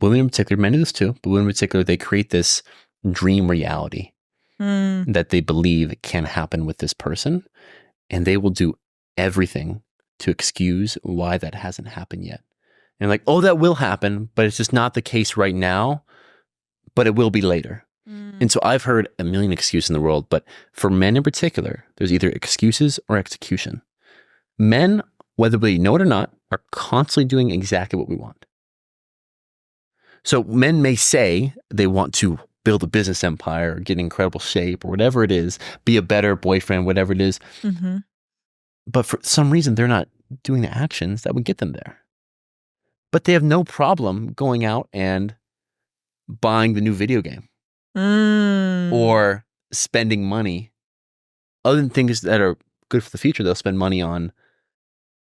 women in particular, men do this too, but women in particular, they create this dream reality that they believe can happen with this person. And they will do everything to excuse why that hasn't happened yet. And like, oh, that will happen, but it's just not the case right now, but it will be later. And so I've heard a million excuses in the world, but for men in particular, there's either excuses or execution. Men, whether they know it or not, are constantly doing exactly what we want. So men may say they want to build a business empire, or get in incredible shape, or whatever it is, be a better boyfriend, whatever it is. But for some reason, they're not doing the actions that would get them there. But they have no problem going out and buying the new video game or spending money. Other than things that are good for the future, they'll spend money on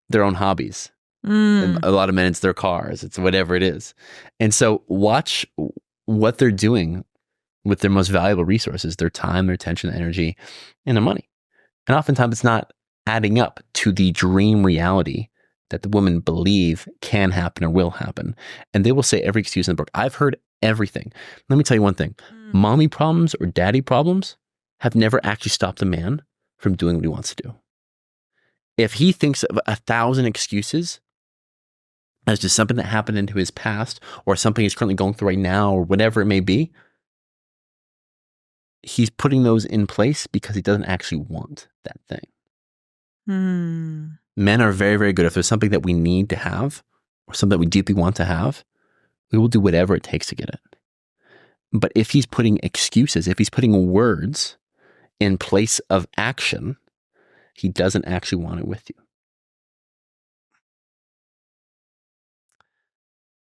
their own hobbies. And a lot of men, it's their cars, it's whatever it is. And so watch what they're doing with their most valuable resources, their time, their attention, their energy, and their money. And oftentimes it's not adding up to the dream reality that the women believe can happen or will happen. And they will say every excuse in the book. I've heard everything. Let me tell you one thing. Mommy problems or daddy problems have never actually stopped a man from doing what he wants to do. If he thinks of 1,000 excuses as just something that happened into his past or something he's currently going through right now or whatever it may be, he's putting those in place because he doesn't actually want that thing. Men are very, very good. If there's something that we need to have or something that we deeply want to have, we will do whatever it takes to get it. But if he's putting excuses, if he's putting words in place of action, he doesn't actually want it with you.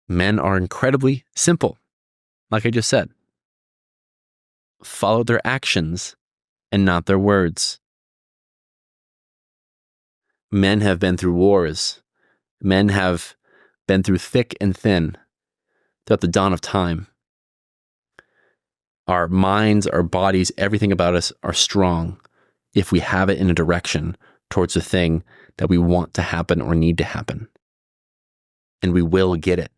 Men are incredibly simple. Like I just said, follow their actions and not their words. Men have been through wars. Men have been through thick and thin throughout the dawn of time. Our minds, our bodies, everything about us are strong if we have it in a direction towards the thing that we want to happen or need to happen. And we will get it.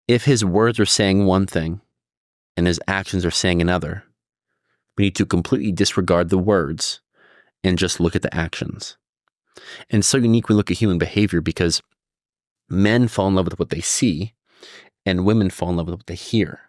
If his words are saying one thing and his actions are saying another, we need to completely disregard the words and just look at the actions. And it's so unique when we look at human behavior because men fall in love with what they see and women fall in love with what they hear.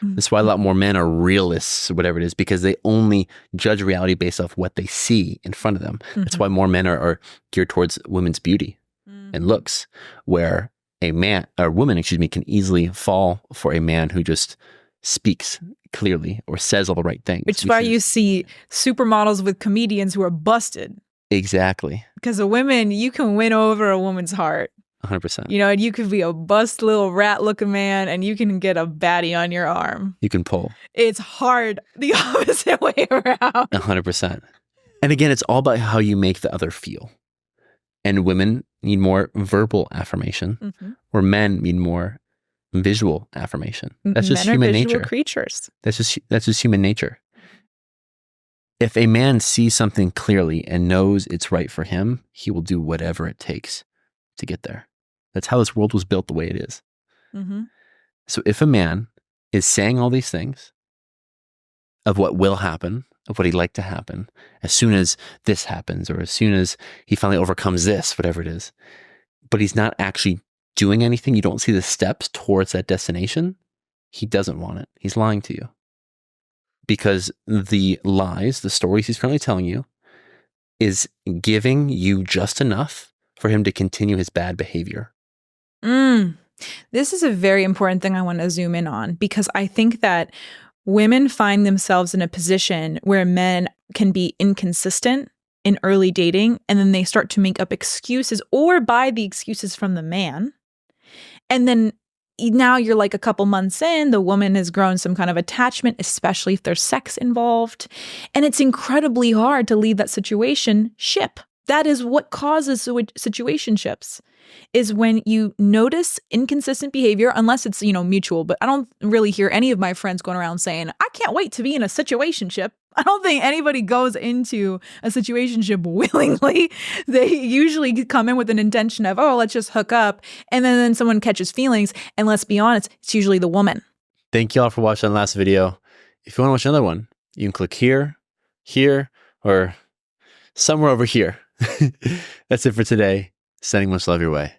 That's why a lot more men are realists, whatever it is, because they only judge reality based off what they see in front of them. That's why more men are geared towards women's beauty and looks, where a woman can easily fall for a man who just speaks clearly or says all the right things. Which is why you see supermodels with comedians who are busted. Exactly. Because a woman, you can win over a woman's heart. 100%. You know, and you could be a bust little rat looking man and you can get a baddie on your arm. You can pull. It's hard the opposite way around. 100%. And again, it's all about how you make the other feel. And women need more verbal affirmation, where men need more visual affirmation. That's just Men human are visual nature. Creatures. That's just human nature. If a man sees something clearly and knows it's right for him, he will do whatever it takes to get there. That's how this world was built the way it is. So if a man is saying all these things of what will happen, of what he'd like to happen, as soon as this happens, or as soon as he finally overcomes this, whatever it is, but he's not actually doing anything, you don't see the steps towards that destination, he doesn't want it. He's lying to you. Because the lies, the stories he's currently telling you, is giving you just enough for him to continue his bad behavior. This is a very important thing I want to zoom in on, because I think that women find themselves in a position where men can be inconsistent in early dating, and then they start to make up excuses or buy the excuses from the man. And then now you're like a couple months in, the woman has grown some kind of attachment, especially if there's sex involved. And it's incredibly hard to leave that situation ship. That is what causes situationships. is when you notice inconsistent behavior, unless it's, mutual, but I don't really hear any of my friends going around saying, I can't wait to be in a situationship. I don't think anybody goes into a situationship willingly. They usually come in with an intention of, oh, let's just hook up. And then someone catches feelings. And let's be honest, it's usually the woman. Thank you all for watching the last video. If you want to watch another one, you can click here, or somewhere over here. That's it for today. Sending much love your way.